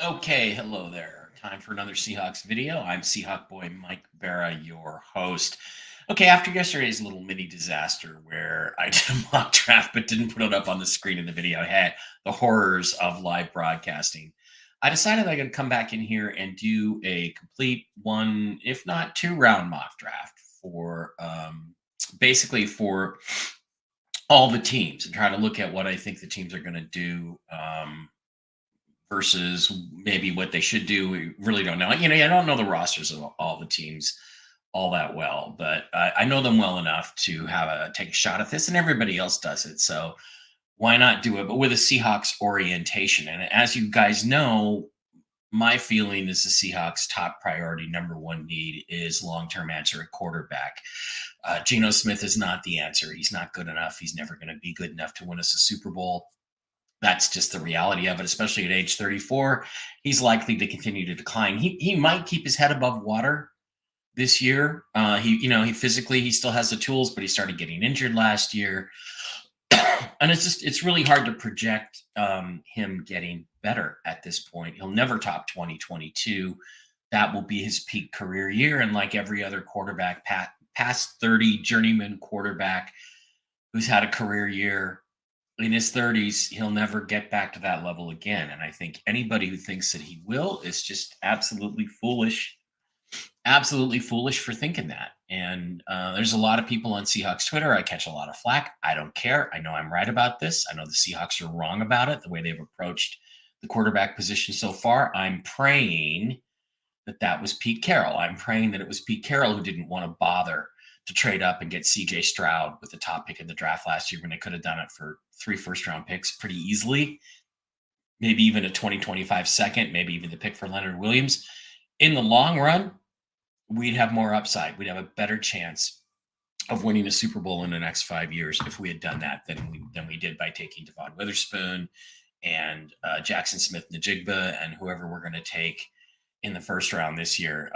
Okay, hello there. Time for another Seahawks video. I'm Seahawk boy Mike Barra, your host. Okay, after yesterday's little mini disaster where I did a mock draft but didn't put it up on the screen in the video, hey, the horrors of live broadcasting, I decided I could come back in here and do a complete one, if not two round mock draft for basically for all the teams and try to look at what I think the teams are going to do. Versus maybe what they should do. We really don't know. I don't know the rosters of all the teams all that well, but I know them well enough to take a shot at this, and everybody else does it. So why not do it? But with a Seahawks orientation. And as you guys know, my feeling is the Seahawks' top priority, number one need is long-term answer at quarterback. Geno Smith is not the answer. He's not good enough. He's never going to be good enough to win us a Super Bowl. That's just the reality of it, especially at age 34. He's likely to continue to decline. He might keep his head above water this year. He physically he still has the tools, but he started getting injured last year, and it's really hard to project him getting better at this point. He'll never top 2022. That will be his peak career year, and like every other quarterback, past 30 journeyman quarterback who's had a career year in his 30s, he'll never get back to that level again. And I think anybody who thinks that he will is just absolutely foolish for thinking that. And there's a lot of people on Seahawks Twitter. I catch a lot of flack. I don't care. I know I'm right about this. I know the Seahawks are wrong about it, the way they've approached the quarterback position so far. I'm praying that was Pete Carroll. I'm praying that it was Pete Carroll who didn't want to bother to trade up and get CJ Stroud with the top pick in the draft last year when they could have done it for 3 first-round picks pretty easily, maybe even a 2025 second, maybe even the pick for Leonard Williams. In the long run, we'd have more upside. We'd have a better chance of winning a Super Bowl in the next 5 years if we had done that than we did by taking Devon Witherspoon and Jackson Smith-Njigba and whoever we're going to take in the first round this year,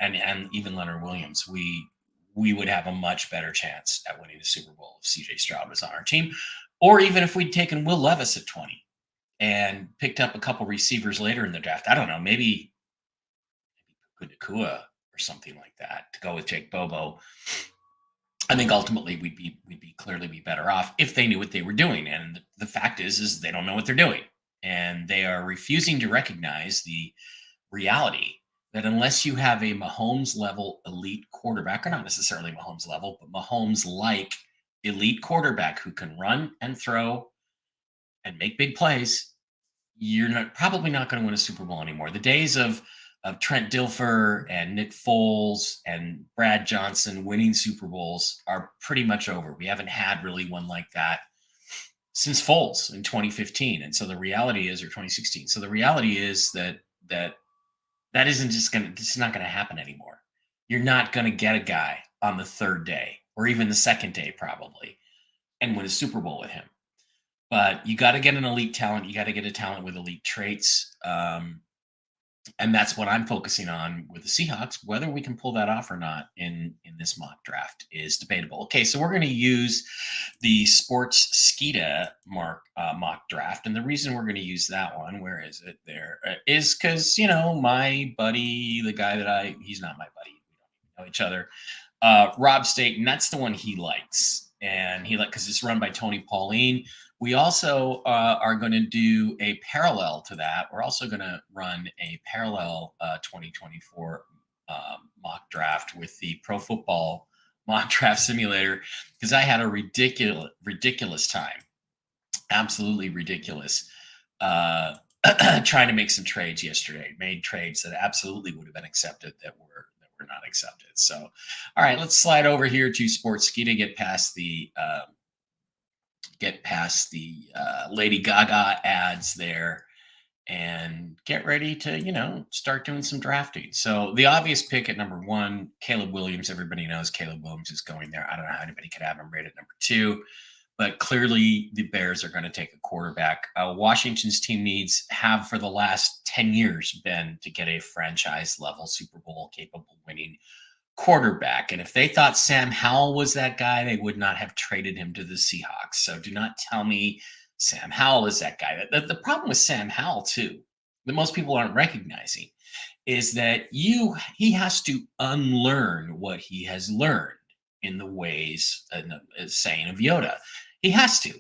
and even Leonard Williams. We would have a much better chance at winning the Super Bowl if CJ Stroud was on our team, or even if we'd taken Will Levis at 20 and picked up a couple receivers later in the draft. I don't know, maybe Nakua or something like that to go with Jake Bobo. I think ultimately we'd clearly be better off if they knew what they were doing. And the fact is they don't know what they're doing, and they are refusing to recognize the reality that unless you have a Mahomes level elite quarterback, or not necessarily Mahomes level, but Mahomes like elite quarterback who can run and throw and make big plays, you're probably not going to win a Super Bowl anymore. The days of Trent Dilfer and Nick Foles and Brad Johnson winning Super Bowls are pretty much over. We haven't had really one like that since Foles in 2015. And so the reality is, or 2016. So the reality is that isn't just going to, this is not going to happen anymore. You're not going to get a guy on the third day or even the second day probably and win a Super Bowl with him. But you got to get an elite talent. You got to get a talent with elite traits. And that's what I'm focusing on with the Seahawks. Whether we can pull that off or not in this mock draft is debatable. Okay, so we're going to use the Sports Skita mock draft. And the reason we're going to use that one, where is it there, is because, my buddy, the guy he's not my buddy. We don't even know each other. Rob Staten, that's the one he likes. And because it's run by Tony Pauline. We also are going to do a parallel to that. We're also going to run a parallel 2024 mock draft with the Pro Football Mock Draft Simulator because I had a ridiculous time, absolutely ridiculous, trying to make some trades yesterday. Made trades that absolutely would have been accepted that were not accepted. So, all right, let's slide over here to Sportskeeda to get past the Lady Gaga ads there and get ready to, start doing some drafting. So the obvious pick at number 1, Caleb Williams. Everybody knows Caleb Williams is going there. I don't know how anybody could have him rated number 2, but clearly the Bears are going to take a quarterback. Washington's team needs have for the last 10 years been to get a franchise level Super Bowl capable winning quarterback. And if they thought Sam Howell was that guy, they would not have traded him to the Seahawks. So do not tell me Sam Howell is that guy. The problem with Sam Howell, too, that most people aren't recognizing is that he has to unlearn what he has learned in the ways and the saying of Yoda. He has to,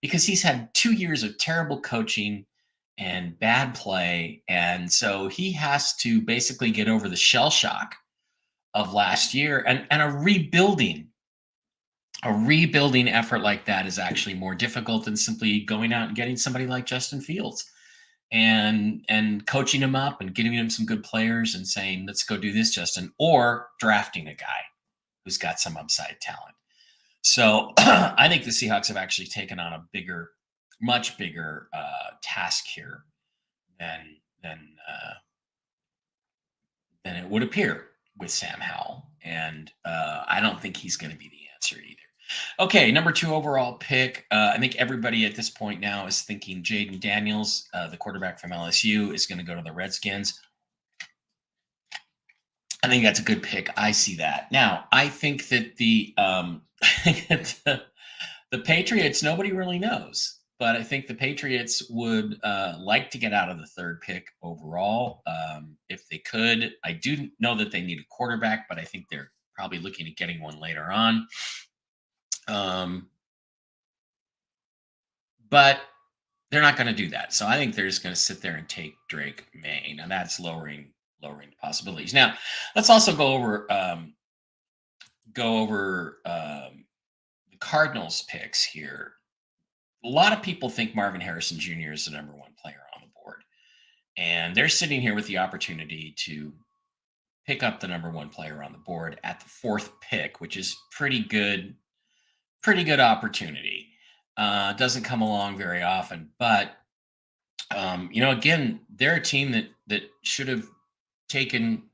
because he's had 2 years of terrible coaching and bad play. And so he has to basically get over the shell shock of last year, and a rebuilding effort like that is actually more difficult than simply going out and getting somebody like Justin Fields and coaching him up and getting him some good players and saying, let's go do this, Justin, or drafting a guy who's got some upside talent. So I think the Seahawks have actually taken on a much bigger task here than than uh, than it would appear with Sam Howell, and I don't think he's going to be the answer either. Okay, number 2 overall pick. I think everybody at this point now is thinking Jaden Daniels, the quarterback from LSU, is going to go to the Redskins. I think that's a good pick. I see that. Now, I think that the the Patriots, nobody really knows, but I think the Patriots would like to get out of the 3rd pick overall if they could. I do know that they need a quarterback, but I think they're probably looking at getting one later on. But they're not going to do that. So I think they're just going to sit there and take Drake May. Now that's lowering the possibilities. Now let's also go over the Cardinals picks here. A lot of people think Marvin Harrison Jr. is the number 1 player on the board, and they're sitting here with the opportunity to pick up the number 1 player on the board at the 4th pick, which is pretty good opportunity. Doesn't come along very often, but again, they're a team that should have taken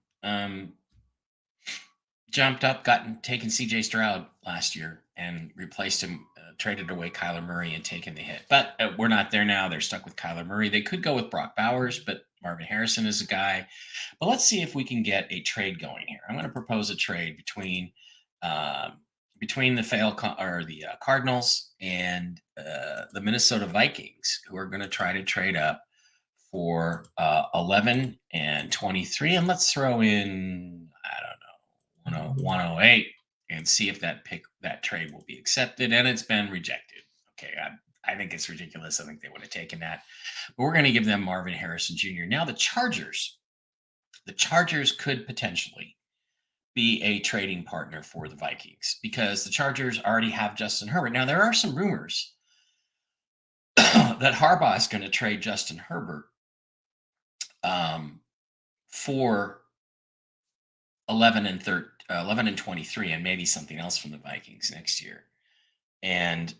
jumped up, taken CJ Stroud last year and replaced him, traded away Kyler Murray and taken the hit. But we're not there now. They're stuck with Kyler Murray. They could go with Brock Bowers, but Marvin Harrison is a guy. But let's see if we can get a trade going here. I'm going to propose a trade between the Cardinals and the Minnesota Vikings, who are going to try to trade up for 11 and 23. And let's throw in, I don't know, 108 and see if that trade will be accepted. And it's been rejected. Okay. I think it's ridiculous. I think they would have taken that. But we're going to give them Marvin Harrison Jr. Now the Chargers could potentially be a trading partner for the Vikings because the Chargers already have Justin Herbert. Now there are some rumors that Harbaugh is going to trade Justin Herbert for 11 and 23 and maybe something else from the Vikings next year, and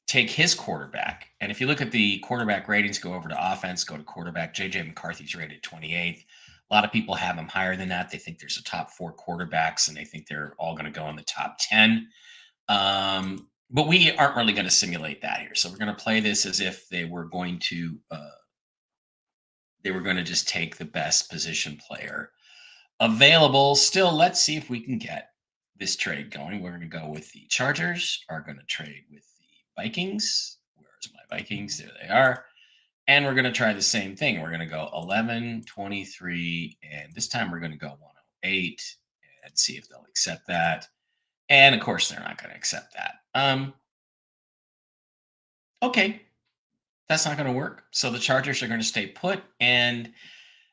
take his quarterback. And if you look at the quarterback ratings, go over to offense, go to quarterback. JJ McCarthy's rated 28th. A lot of people have him higher than that. They think there's a top 4 quarterbacks, and they think they're all going to go in the top 10. But we aren't really going to simulate that here. So we're going to play this as if they were going to just take the best position player available. Still, let's see if we can get this trade going. We're going to go with the Chargers are going to trade with the Vikings. Where's my Vikings? There they are. And we're going to try the same thing. We're going to go 11, 23, and this time we're going to go 108 and see if they'll accept that. And of course, they're not going to accept that. Okay, that's not going to work. So the Chargers are going to stay put, and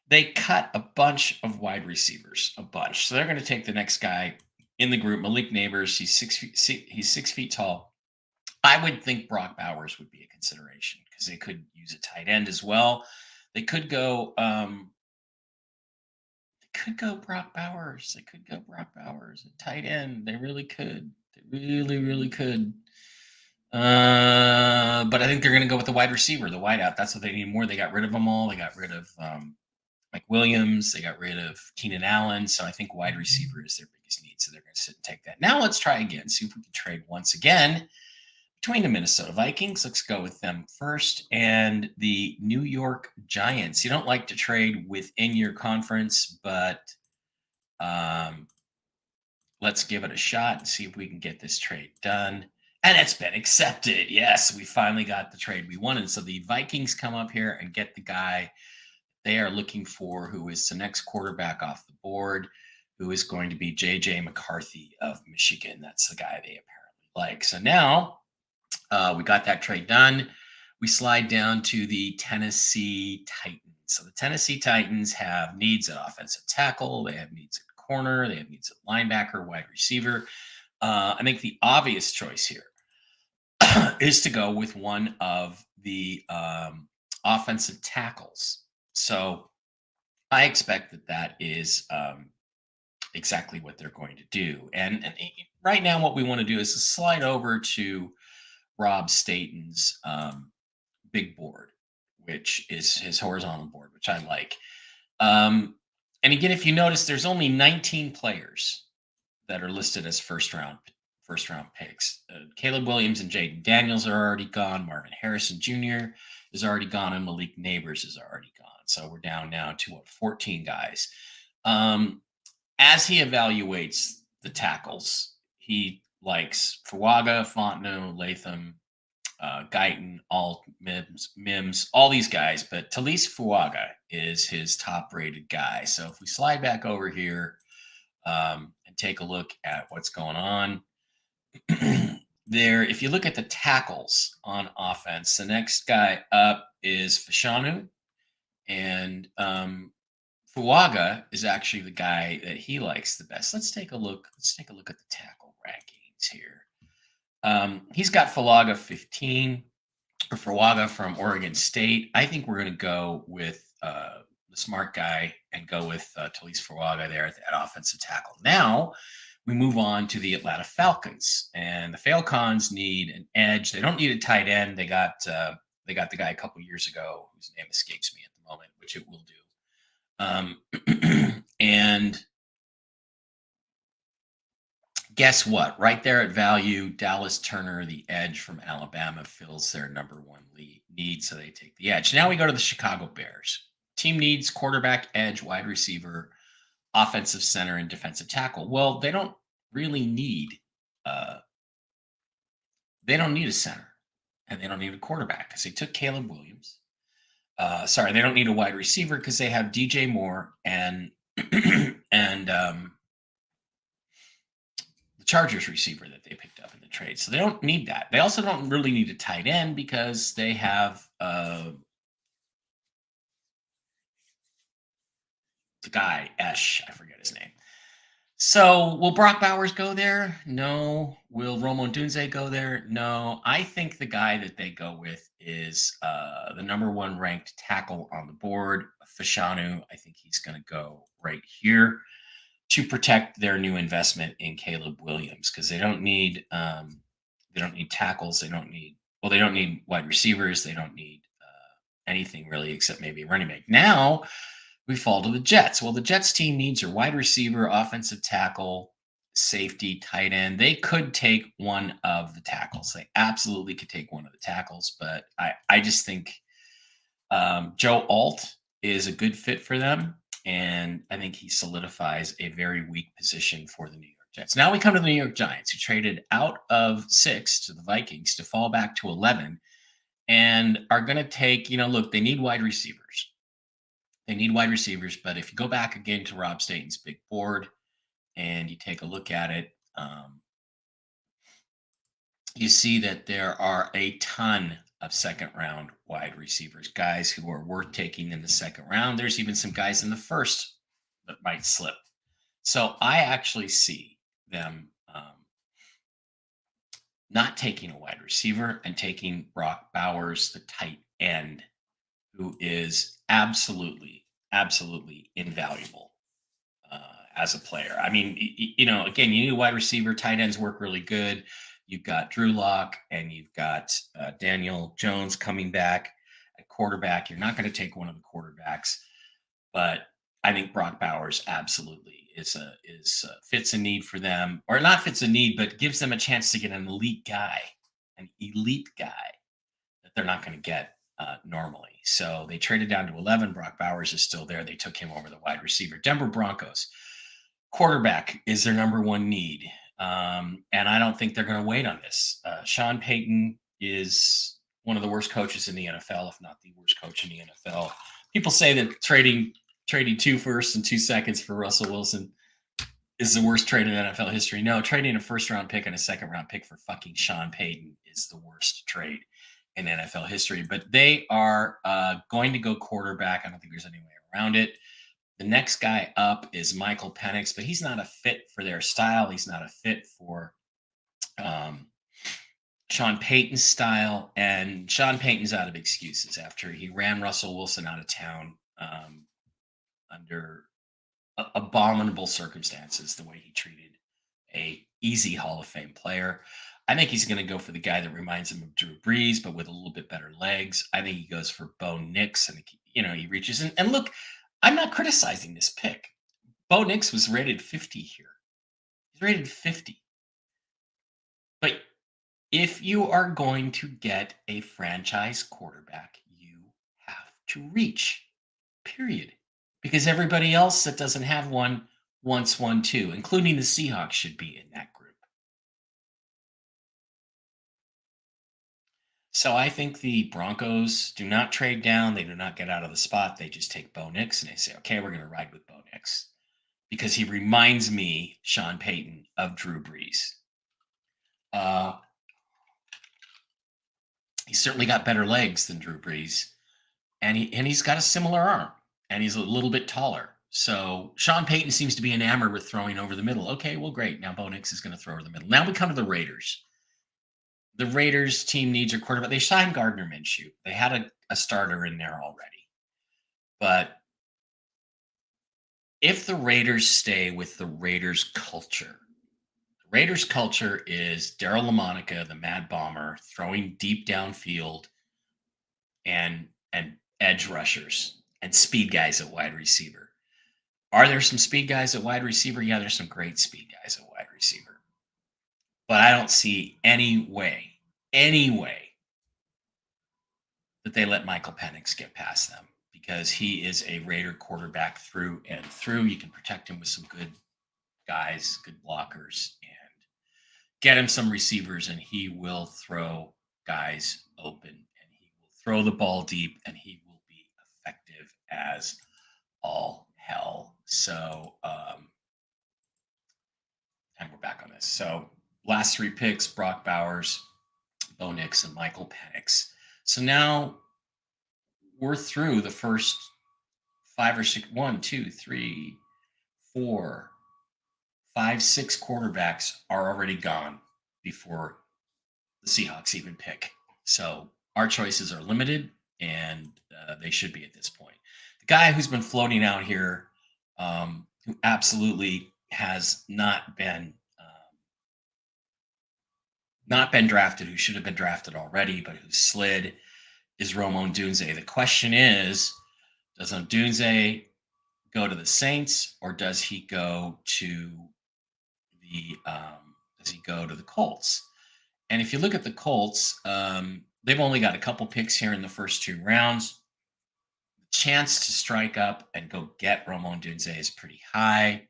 they cut a bunch of wide receivers, a bunch. So they're going to take the next guy in the group, Malik Neighbors. He's 6 feet tall. I would think Brock Bowers would be a consideration because they could use a tight end as well. They could go. Brock Bowers. They could go Brock Bowers, a tight end. They really could. They really, really could. But I think they're going to go with the wide receiver, the wideout. That's what they need more. They got rid of them all. They got rid of Mike Williams. They got rid of Keenan Allen. So I think wide receiver is their biggest need. So they're going to sit and take that. Now let's try again. See if we can trade once again between the Minnesota Vikings. Let's go with them first. And the New York Giants. You don't like to trade within your conference, but let's give it a shot and see if we can get this trade done. And it's been accepted. Yes, we finally got the trade we wanted. So the Vikings come up here and get the guy they are looking for, who is the next quarterback off the board, who is going to be JJ McCarthy of Michigan. That's the guy they apparently like. So now we got that trade done. We slide down to the Tennessee Titans. So the Tennessee Titans have needs at offensive tackle, they have needs at corner, they have needs at linebacker, wide receiver. I think the obvious choice here is to go with one of the offensive tackles. So I expect that that is exactly what they're going to do. And right now, what we want to do is slide over to Rob Staten's big board, which is his horizontal board, which I like. Um, and again, if you notice, there's only 19 players that are listed as first round picks. Caleb Williams and Jaden Daniels are already gone. Marvin Harrison Jr. is already gone, and Malik Neighbors is already gone. So we're down now to 14 guys. As he evaluates the tackles, he likes Fuaga, Fontenot, Latham, Guyton, Alt, Mims, all these guys. But Talise Fuaga is his top-rated guy. So if we slide back over here and take a look at what's going on there, if you look at the tackles on offense, the next guy up is Fashanu, and Fuaga is actually the guy that he likes the best. Let's take a look. Let's take a look at the tackle rankings here. He's got Fuaga 15, or Fuaga from Oregon State. I think we're going to go with the smart guy and go with Talise Fuaga there at offensive tackle. Now we move on to the Atlanta Falcons, and the Falcons need an edge. They don't need a tight end. They got the guy a couple years ago whose name escapes me at the moment, which it will do. And guess what? Right there at value, Dallas Turner, the edge from Alabama, fills their number one need, so they take the edge. Now we go to the Chicago Bears. Team needs quarterback, edge, wide receiver, offensive center, and defensive tackle. Well, they don't really need they don't need a center, and they don't need a quarterback because they took Caleb Williams. Sorry, they don't need a wide receiver because they have DJ Moore and and the Chargers receiver that they picked up in the trade. So they don't need that. They also don't really need a tight end because they have the guy, Esh, I forget his name. So will Brock Bowers go there? No. Will Romo Dunze go there? No. I think the guy that they go with is the number one ranked tackle on the board, Fashanu. I think he's going to go right here to protect their new investment in Caleb Williams, because they don't need tackles. They don't need wide receivers. They don't need anything really except maybe a running back. Now we fall to the Jets. Well, the Jets team needs a wide receiver, offensive tackle, safety, tight end. They could take one of the tackles. They absolutely could take one of the tackles, but I just think Joe Alt is a good fit for them, and I think he solidifies a very weak position for the New York Jets. Now we come to the New York Giants, who traded out of 6 to the Vikings to fall back to 11, and are going to take, look, they need wide receivers. They need wide receivers, but if you go back again to Rob Staten's big board and you take a look at it, you see that there are a ton of second-round wide receivers, guys who are worth taking in the second round. There's even some guys in the first that might slip. So I actually see them not taking a wide receiver and taking Brock Bowers, the tight end, who is absolutely invaluable as a player. I mean, again, you need a wide receiver. Tight ends work really good. You've got Drew Lock and you've got Daniel Jones coming back at quarterback. You're not going to take one of the quarterbacks, but I think Brock Bowers absolutely fits a need for them, or not fits a need, but gives them a chance to get an elite guy that they're not going to get normally. So they traded down to 11. Brock Bowers is still there. They took him over the wide receiver. Denver Broncos quarterback is their number one need. And I don't think they're going to wait on this. Sean Payton is one of the worst coaches in the NFL, if not the worst coach in the NFL. People say that trading 2 firsts and 2 seconds for Russell Wilson is the worst trade in NFL history. No, trading a first round pick and a second round pick for fucking Sean Payton is the worst trade in NFL history. But they are going to go quarterback. I don't think there's any way around it. The next guy up is Michael Penix, but he's not a fit for their style. He's not a fit for um, Sean Payton's style. And Sean Payton's out of excuses after he ran Russell Wilson out of town under abominable circumstances, the way he treated a easy Hall of Fame player. I think he's going to go for the guy that reminds him of Drew Brees, but with a little bit better legs. I think he goes for Bo Nix, and he reaches in. And look, I'm not criticizing this pick. Bo Nix was rated 50 here. He's rated 50. But if you are going to get a franchise quarterback, you have to reach. Period. Because everybody else that doesn't have one wants one too, including the Seahawks should be in that group. So I think the Broncos do not trade down. They do not get out of the spot. They just take Bo Nix and they say, okay, we're going to ride with Bo Nix because he reminds me, Sean Payton, of Drew Brees. Uh, he's certainly got better legs than Drew Brees, and he's got a similar arm, and he's a little bit taller. So Sean Payton seems to be enamored with throwing over the middle. Okay, well, great. Now Bo Nix is going to throw over the middle. Now we come to the Raiders. The Raiders team needs a quarterback. They signed Gardner Minshew. They had a starter in there already. But if the Raiders stay with the Raiders culture, the Raiders culture is Daryl LaMonica, the Mad Bomber, throwing deep downfield and edge rushers and speed guys at wide receiver. Are there some speed guys at wide receiver? Yeah, there's some great speed guys at wide receiver. But I don't see any way that they let Michael Penix get past them because he is a Raider quarterback through and through. You can protect him with some good guys, good blockers, and get him some receivers, and he will throw guys open, and he will throw the ball deep, and he will be effective as all hell. So, and we're back on this. So, last 3 picks: Brock Bowers, Bo Nix, and Michael Penix. So now we're through the first 5 or 6, 1, 2, 3, 4, 5, 6 quarterbacks are already gone before the Seahawks even pick. So our choices are limited, and they should be at this point. The guy who's been floating out here, who absolutely has not been drafted, who should have been drafted already, but who slid, is Rome Odunze. The question is, does Odunze go to the Saints, or does he go to the Colts? And if you look at the Colts, they've only got a couple picks here in the first 2 rounds. The chance to strike up and go get Rome Odunze is pretty high.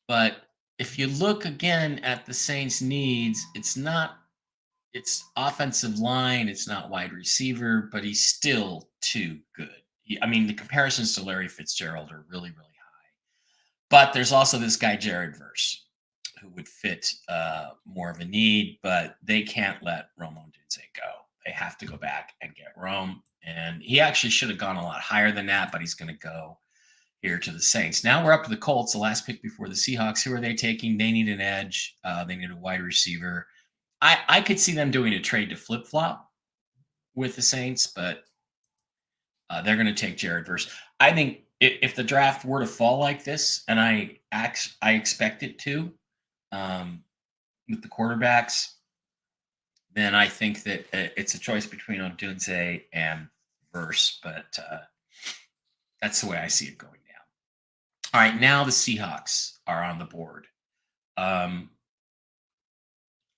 But if you look again at the Saints' needs, it's offensive line, it's not wide receiver, but he's still too good. The comparisons to Larry Fitzgerald are really, really high. But there's also this guy, Jared Verse, who would fit more of a need, but they can't let Rome Odunze go. They have to go back and get Rome. And he actually should have gone a lot higher than that, but he's going to go here to the Saints. Now we're up to the Colts, the last pick before the Seahawks. Who are they taking? They need an edge. They need a wide receiver. I could see them doing a trade to flip-flop with the Saints, but they're going to take Jared Verse. I think if the draft were to fall like this, and I expect it to, with the quarterbacks, then I think that it's a choice between Odunze and Verse, but that's the way I see it going down. All right, now the Seahawks are on the board.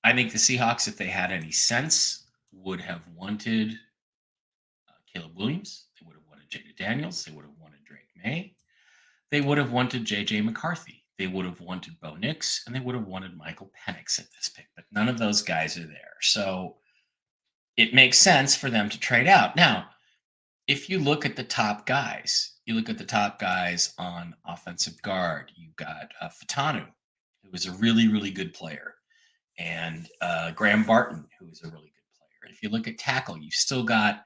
I think the Seahawks, if they had any sense, would have wanted Caleb Williams. They would have wanted Jaden Daniels. They would have wanted Drake May. They would have wanted J.J. McCarthy. they would have wanted Bo Nix and they would have wanted Michael Penix at this pick, but none of those guys are there. So it makes sense for them to trade out. Now, if you look at the top guys, you look at the top guys on offensive guard, you've got Fatanu, who is a really, really good player, and Graham Barton, who is a really good player. If you look at tackle, you've still got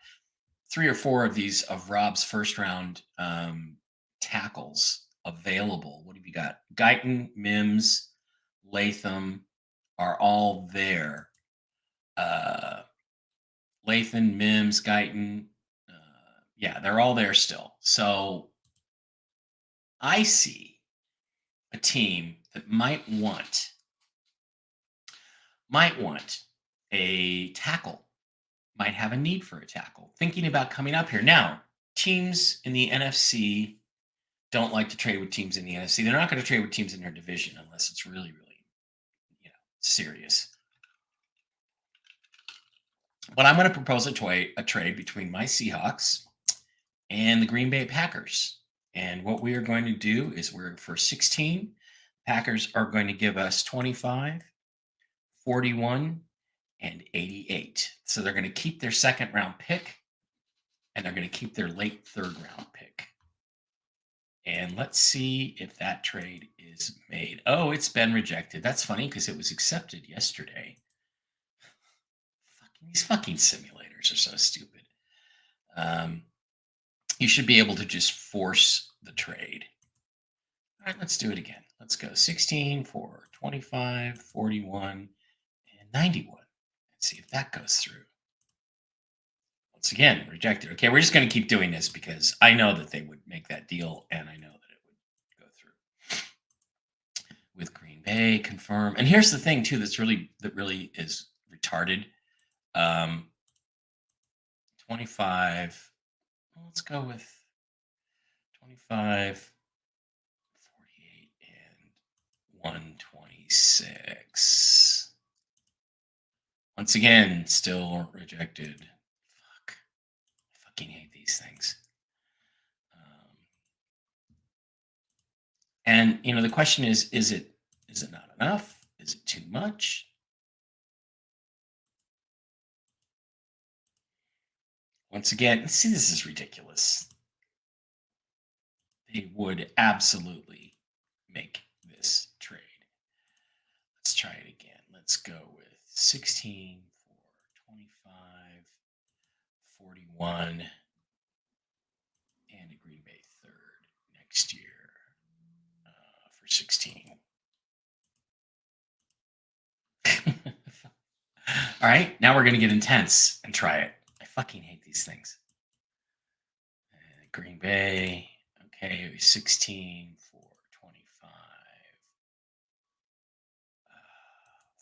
3 or 4 of these of Rob's first round tackles available. What have you got? Guyton, Mims, Latham are all there. Latham, Mims, Guyton, yeah, they're all there still. So I see a team that might want a tackle, might have a need for a tackle, thinking about coming up here. Now, teams in the NFC don't like to trade with teams in the NFC. They're not going to trade with teams in their division unless it's really, really, serious. But I'm going to propose a trade between my Seahawks and the Green Bay Packers. And what we are going to do is for 16, Packers are going to give us 25, 41, and 88. So they're going to keep their second round pick and they're going to keep their late third round pick. And let's see if that trade is made. Oh, it's been rejected. That's funny because it was accepted yesterday. These fucking simulators are so stupid. You should be able to just force the trade. All right, let's do it again. Let's go 16 for 25, 41, and 91. Let's see if that goes through. Once again, rejected. Okay, we're just going to keep doing this because I know that they would make that deal, and I know that it would go through. With Green Bay, confirm. And here's the thing, too, that really is retarded. 25. Let's go with 25, 48, and 126. Once again, still rejected. Fuck. I fucking hate these things. And the question is it not enough? Is it too much? Once again, see, this is ridiculous. They would absolutely make this trade. Let's try it again. Let's go with 16 for 25, 41, and a Green Bay third next year for 16. All right, now we're going to get intense and try it. I fucking hate these things. Green Bay. Okay, 16 for 25,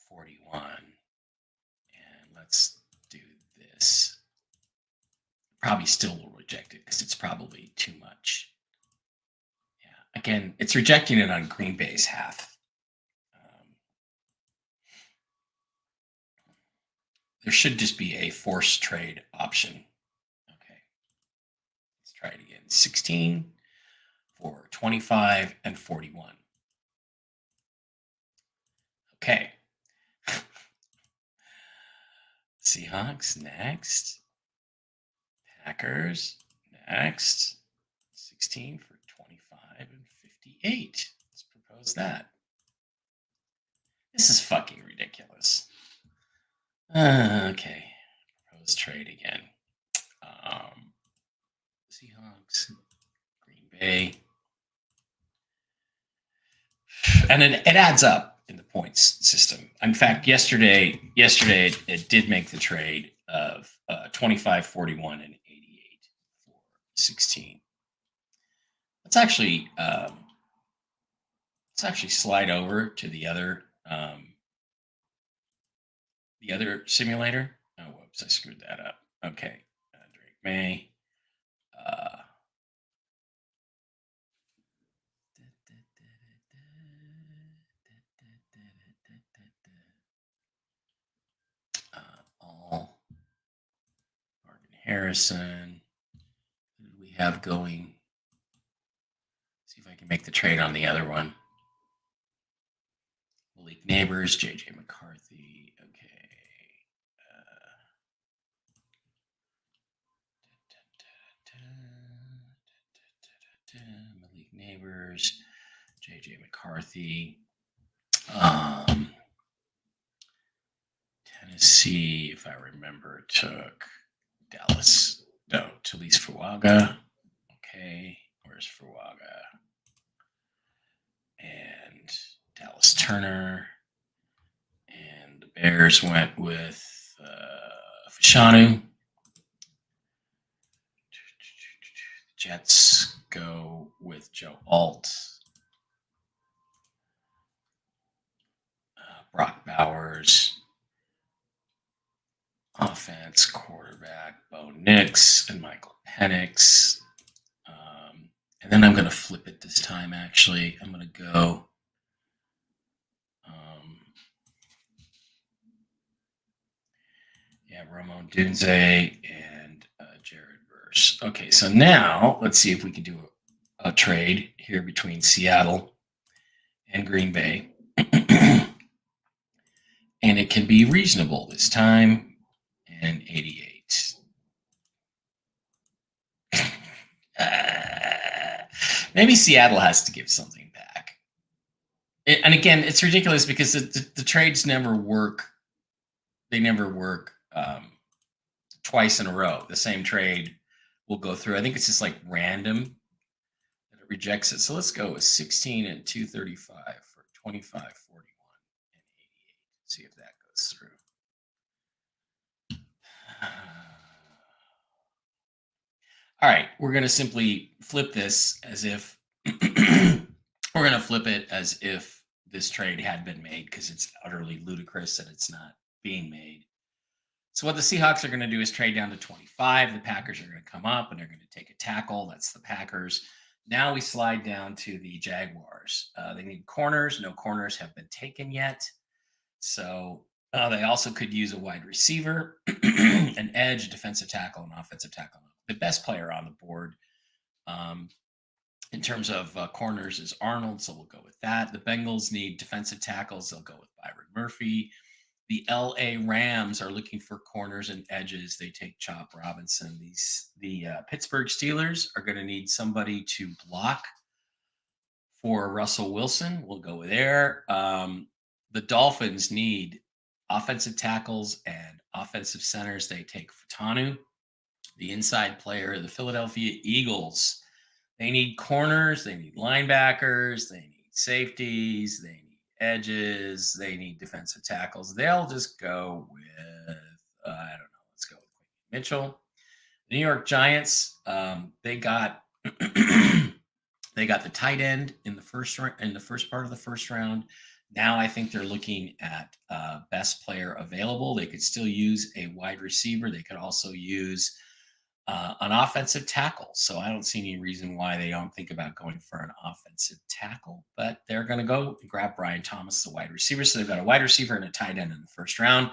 41. And let's do this. Probably still will reject it because it's probably too much. Yeah, again, it's rejecting it on Green Bay's half. There should just be a forced trade option. Okay, let's try it again. 16 for 25 and 41. Okay. Seahawks next. Packers next. 16 for 25 and 58. Let's propose that. This is fucking ridiculous. Okay. Propose trade again. Seahawks, Green Bay. And it adds up in the points system. In fact, yesterday it did make the trade of 25, 41, and 88 for 16. Let's actually slide over to the other simulator. Oh, whoops, I screwed that up. Okay, Drake May. All Marvin Harrison. Who do we have going? See if I can make the trade on the other one. Malik Neighbors, JJ McCarthy. Okay. Malik Neighbors, JJ McCarthy. Tennessee, if I remember, took Dallas. No, Talise Fuaga. Okay, where's Fuaga? And Dallas Turner. And the Bears went with Fashanu. The Jets go with Joe Alt. Brock Bowers. Offense, quarterback, Bo Nix and Michael Penix. And then I'm going to flip it this time, actually. I'm going to go Ramon Dunze and Jared Verse. Okay, so now let's see if we can do a trade here between Seattle and Green Bay. And it can be reasonable this time. And 88. Maybe Seattle has to give something back. And again, it's ridiculous because the trades never work. They never work twice in a row. The same trade will go through. I think it's just like random that it rejects it. So let's go with 16 and 235 for 25, 41, and 88. See if that goes through. All right, we're going to simply flip this as if we're going to flip it as if this trade had been made because it's utterly ludicrous that it's not being made. So what the Seahawks are going to do is trade down to 25. The Packers are going to come up and they're going to take a tackle. That's the Packers. Now we slide down to the Jaguars. They need corners. No corners have been taken yet. So they also could use a wide receiver, an edge, a defensive tackle, an offensive tackle. The best player on the board in terms of corners is Arnold, so we'll go with that. The Bengals need defensive tackles. They'll go with Byron Murphy. The LA Rams are looking for corners and edges. They take Chop Robinson. The Pittsburgh Steelers are going to need somebody to block for Russell Wilson. We'll go with there. The Dolphins need offensive tackles and offensive centers. They take Fatanu. The inside player, the Philadelphia Eagles, they need corners, they need linebackers, they need safeties, they need edges, they need defensive tackles. They'll just go with, I don't know, let's go with Quentin Mitchell. The New York Giants, they got they got the tight end in the first part of the first round. Now I think they're looking at best player available. They could still use a wide receiver. They could also use an offensive tackle. So I don't see any reason why they don't think about going for an offensive tackle, but they're going to go and grab Brian Thomas, the wide receiver. So they've got a wide receiver and a tight end in the first round.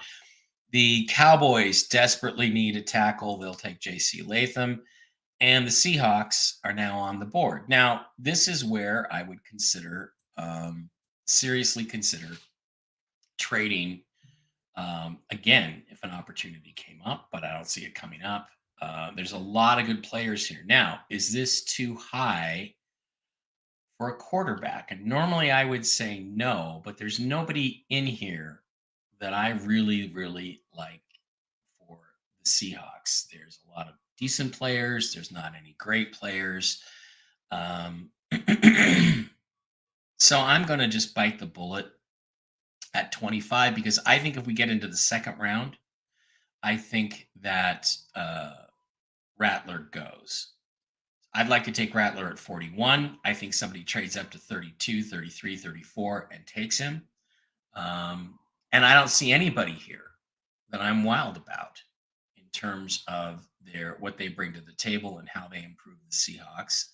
The Cowboys desperately need a tackle. They'll take J.C. Latham. And the Seahawks are now on the board. Now, this is where I would seriously consider trading again if an opportunity came up, but I don't see it coming up. There's a lot of good players here. Now, is this too high for a quarterback? And normally I would say no, but there's nobody in here that I really, really like for the Seahawks. There's a lot of decent players. There's not any great players. So I'm going to just bite the bullet at 25 because I think if we get into the second round, I think that Rattler goes. I'd like to take Rattler at 41. I think somebody trades up to 32, 33, 34 and takes him. And I don't see anybody here that I'm wild about in terms of what they bring to the table and how they improve the Seahawks.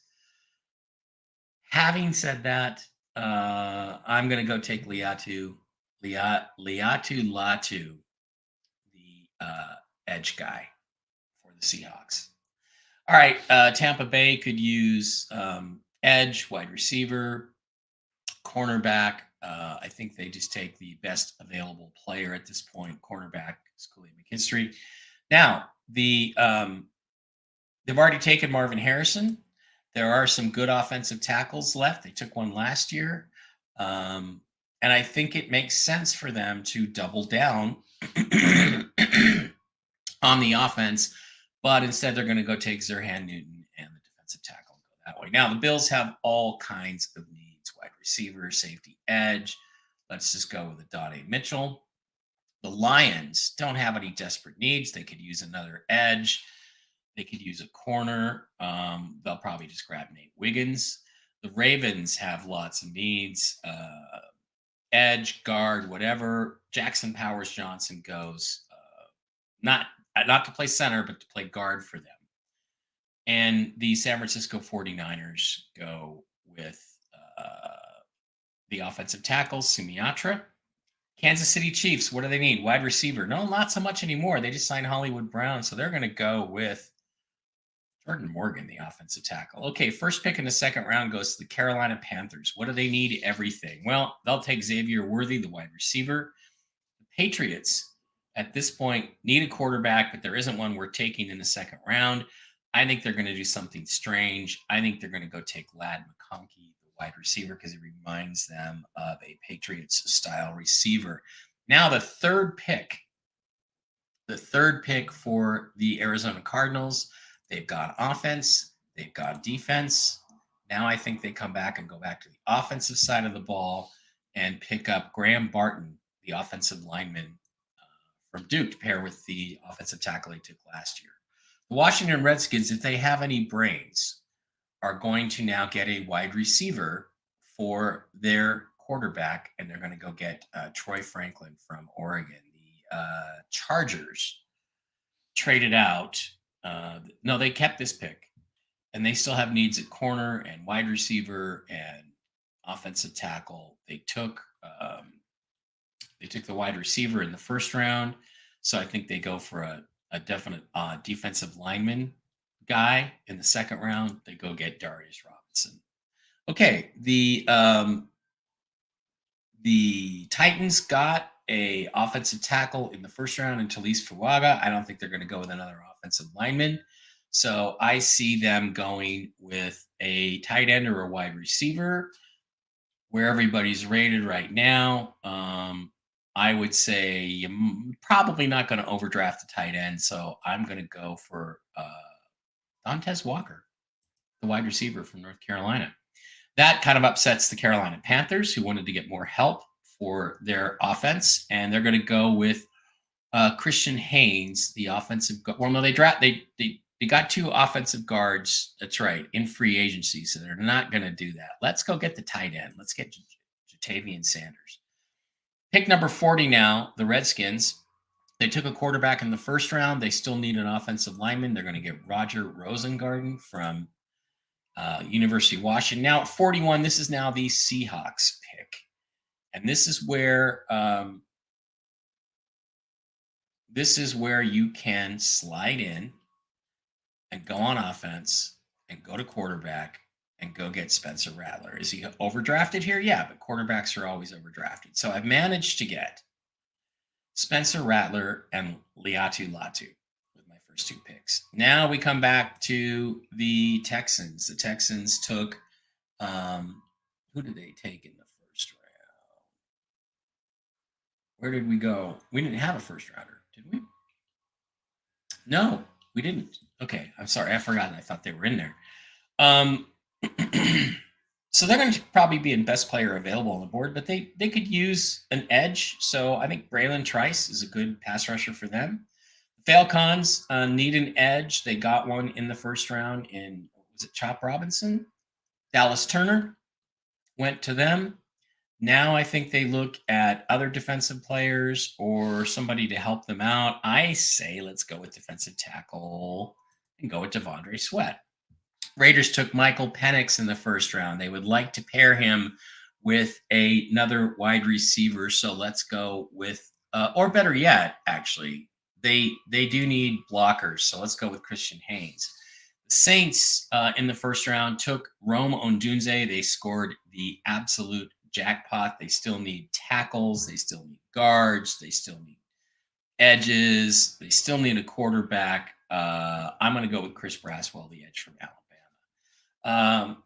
Having said that, I'm going to go take Latu, the edge guy for the Seahawks. All right, Tampa Bay could use edge, wide receiver, cornerback. I think they just take the best available player at this point. Cornerback is Khalid McKinstry. Now, they've already taken Marvin Harrison. There are some good offensive tackles left. They took one last year. Um, and I think it makes sense for them to double down on the offense, but instead they're going to go take Zerhan Newton and the defensive tackle and go that way. Now, the Bills have all kinds of needs: wide receiver, safety, edge. Let's just go with Adonai Mitchell. The Lions don't have any desperate needs. They could use another edge. They could use a corner. They'll probably just grab Nate Wiggins. The Ravens have lots of needs. Edge, guard, whatever. Jackson Powers Johnson goes. Not to play center, but to play guard for them. And the San Francisco 49ers go with the offensive tackle, Sumiatra. Kansas City Chiefs, what do they need? Wide receiver. No, not so much anymore. They just signed Hollywood Brown, so they're going to go with Jordan Morgan, the offensive tackle. Okay, first pick in the second round goes to the Carolina Panthers. What do they need? Everything. Well, they'll take Xavier Worthy, the wide receiver. The Patriots, at this point, need a quarterback, but there isn't one we're taking in the second round. I think they're going to do something strange. I think they're going to go take Ladd McConkey, the wide receiver, because it reminds them of a Patriots-style receiver. Now, the third pick for the Arizona Cardinals, they've got offense, they've got defense. Now I think they come back and go back to the offensive side of the ball and pick up Graham Barton, the offensive lineman from Duke, to pair with the offensive tackle they took last year. The Washington Redskins, if they have any brains, are going to now get a wide receiver for their quarterback, and they're going to go get Troy Franklin from Oregon. The Chargers traded out. No, they kept this pick, and they still have needs at corner and wide receiver and offensive tackle. They took the wide receiver in the first round, so I think they go for a definite defensive lineman guy in the second round. They go get Darius Robinson. Okay, the Titans got a offensive tackle in the first round in Talise Fuaga. I don't think they're going to go with another offensive lineman. So I see them going with a tight end or a wide receiver. Where everybody's rated right now, I would say you're probably not going to overdraft the tight end. So I'm going to go for Dontez Walker, the wide receiver from North Carolina. That kind of upsets the Carolina Panthers, who wanted to get more help for their offense, and they're going to go with Christian Haynes, the offensive. Well, no, they got two offensive guards. That's right, in free agency, so they're not going to do that. Let's go get the tight end. Let's get Jatavian Sanders. Pick number 40 now, the Redskins. They took a quarterback in the first round. They still need an offensive lineman. They're going to get Roger Rosengarten from University of Washington. Now at 41, this is now the Seahawks pick. And this is where you can slide in and go on offense and go to quarterback and go get Spencer Rattler. Is he overdrafted here? Yeah, but quarterbacks are always overdrafted. So I've managed to get Spencer Rattler and Liatu Latu with my first two picks. Now we come back to the Texans. The Texans took, who did they take in the first round? Where did we go? We didn't have a first rounder, did we? No, we didn't. Okay, I'm sorry. I forgot. I thought they were in there. So they're going to probably be in best player available on the board, but they could use an edge. So I think Braylon Trice is a good pass rusher for them. The Falcons need an edge. They got one in the first round in, was it Chop Robinson? Dallas Turner went to them. Now I think they look at other defensive players or somebody to help them out. I say let's go with defensive tackle and go with Devondre Sweat. Raiders took Michael Penix in the first round. They would like to pair him with another wide receiver. So let's go with, or better yet, actually, they do need blockers. So let's go with Christian Haynes. The Saints in the first round took Rome Odunze. They scored the absolute jackpot. They still need tackles. They still need guards. They still need edges. They still need a quarterback. I'm going to go with Chris Braswell, the edge from Alabama.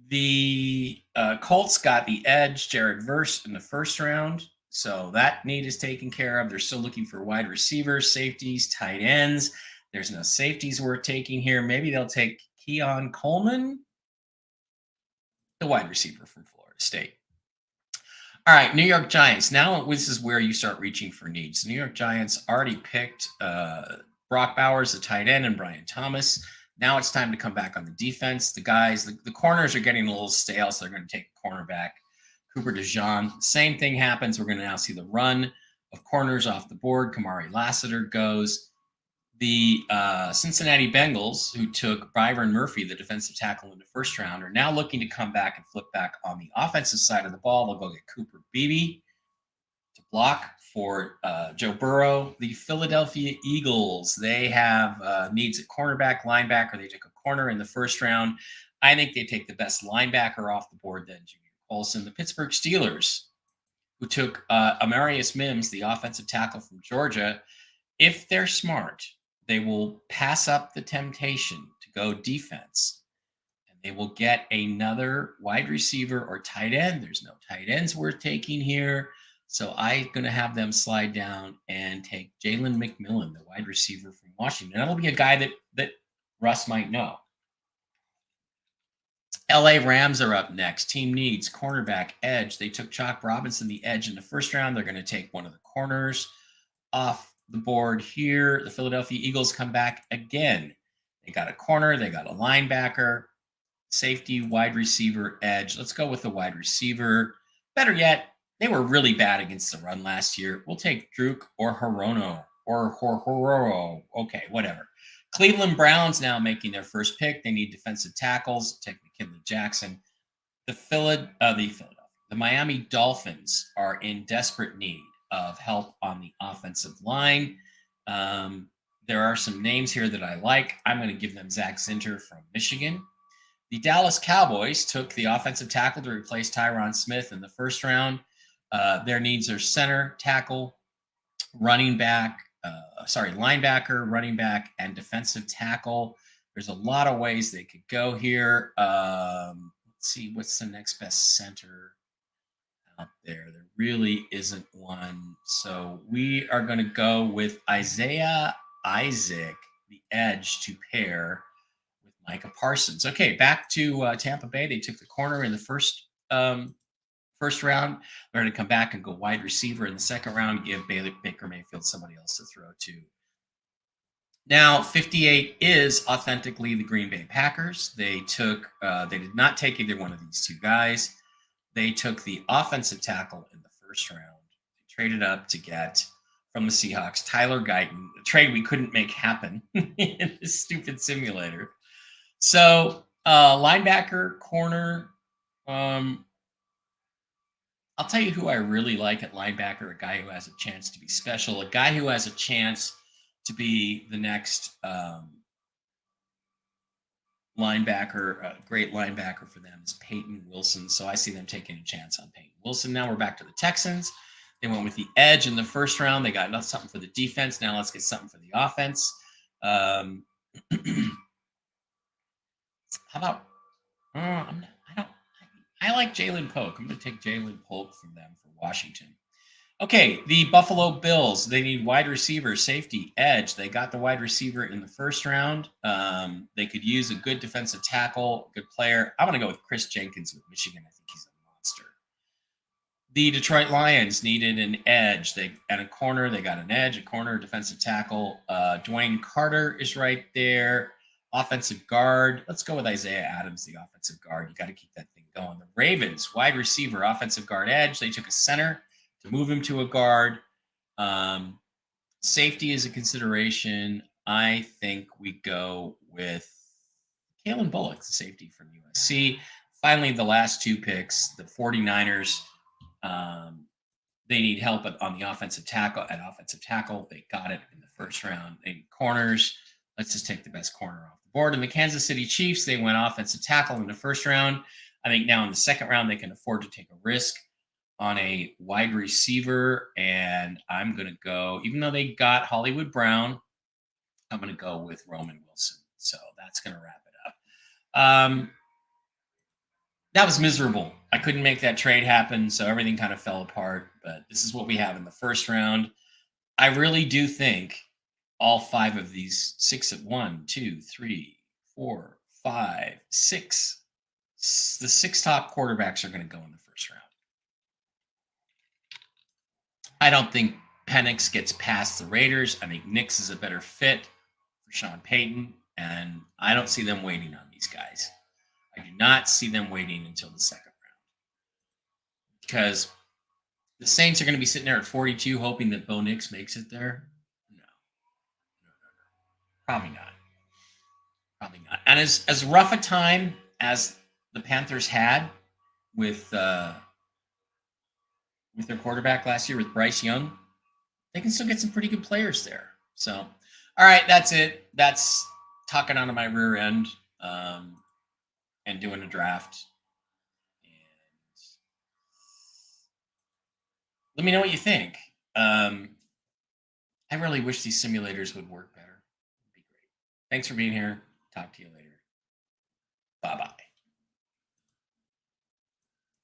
The Colts got the edge, Jared Verse, in the first round. So that need is taken care of. They're still looking for wide receivers, safeties, tight ends. There's no safeties worth taking here. Maybe they'll take Keon Coleman, the wide receiver from Florida State. All right, New York Giants. Now this is where you start reaching for needs. The New York Giants already picked Brock Bowers, the tight end, and Brian Thomas. Now it's time to come back on the defense. The guys, the corners are getting a little stale, so they're going to take a cornerback, Cooper DeJean. Same thing happens. We're going to now see the run of corners off the board. Kamari Lassiter goes. The Cincinnati Bengals, who took Byron Murphy, the defensive tackle in the first round, are now looking to come back and flip back on the offensive side of the ball. They'll go get Cooper Beebe to block for Joe Burrow. The Philadelphia Eagles, they have needs at cornerback, linebacker. They took a corner in the first round. I think they take the best linebacker off the board then, Junior Colson. The Pittsburgh Steelers, who took Amarius Mims, the offensive tackle from Georgia. If they're smart, they will pass up the temptation to go defense, and they will get another wide receiver or tight end. There's no tight ends worth taking here. So I'm going to have them slide down and take Jalen McMillan, the wide receiver from Washington. That'll be a guy that Russ might know. LA Rams are up next. Team needs cornerback, edge. They took Chalk Robinson, the edge, in the first round. They're going to take one of the corners off the board here. The Philadelphia Eagles come back again. They got a corner, they got a linebacker, safety, wide receiver, edge. Let's go with the wide receiver. Better yet, they were really bad against the run last year. We'll take Druk or Horono or Hororo. Okay, whatever. Cleveland Browns now making their first pick. They need defensive tackles. Take McKinley Jackson. The Miami Dolphins are in desperate need of help on the offensive line. There are some names here that I like. I'm going to give them Zach Zinter from Michigan. The Dallas Cowboys took the offensive tackle to replace Tyron Smith in the first round. Their needs are center, tackle, linebacker, running back, and defensive tackle. There's a lot of ways they could go here. Let's see, what's the next best center out there? There really isn't one. So we are going to go with Isaiah Isaac, the edge, to pair with Micah Parsons. Okay, back to Tampa Bay. They took the corner in the first round. They're going to come back and go wide receiver in the second round, give Baker Mayfield somebody else to throw to. Now, 58 is authentically the Green Bay Packers. They did not take either one of these two guys. They took the offensive tackle in the first round. They traded up to get from the Seahawks Tyler Guyton, a trade we couldn't make happen in this stupid simulator. So, linebacker, corner. I'll tell you who I really like at linebacker, a guy who has a chance to be special, a guy who has a chance to be the next linebacker, a great linebacker for them is Peyton Wilson. So I see them taking a chance on Peyton Wilson. Now we're back to the Texans. They went with the edge in the first round. They got something for the defense. Now let's get something for the offense. How about, I like Jalen Polk. I'm going to take Jalen Polk from them for Washington. Okay, the Buffalo Bills, they need wide receiver, safety, edge. They got the wide receiver in the first round. They could use a good defensive tackle, a good player. I'm going to go with Chris Jenkins with Michigan. I think he's a monster. The Detroit Lions needed an edge. They got a corner. They got an edge, a corner, defensive tackle. Dwayne Carter is right there. Offensive guard. Let's go with Isaiah Adams, the offensive guard. You got to keep that thing going. The Ravens, wide receiver, offensive guard, edge. They took a center to move him to a guard. Safety is a consideration. I think we go with Kalen Bullock, the safety from USC. Finally, the last two picks, the 49ers, they need help on the offensive tackle. At offensive tackle, they got it in the first round. They need corners. Let's just take the best corner off the board. And the Kansas City Chiefs, they went offensive tackle in the first round. I think now in the second round, they can afford to take a risk on a wide receiver. And I'm going to go, even though they got Hollywood Brown, I'm going to go with Roman Wilson. So that's going to wrap it up. That was miserable. I couldn't make that trade happen. So everything kind of fell apart. But this is what we have in the first round. I really do think all five of these six at 1, 2, 3, 4, 5, 6. The six top quarterbacks are going to go in the first round. I don't think Penix gets past the Raiders. I think Nix is a better fit for Sean Payton, and I don't see them waiting on these guys. I do not see them waiting until the second round because the Saints are going to be sitting there at 42 hoping that Bo Nix makes it there. No. Probably not. Probably not. And as rough a time as the Panthers had with their quarterback last year with Bryce Young, they can still get some pretty good players there. So, all right, that's it. That's talking out of my rear end and doing a draft. And let me know what you think. I really wish these simulators would work better. It'd be great. Thanks for being here. Talk to you later. Bye-bye.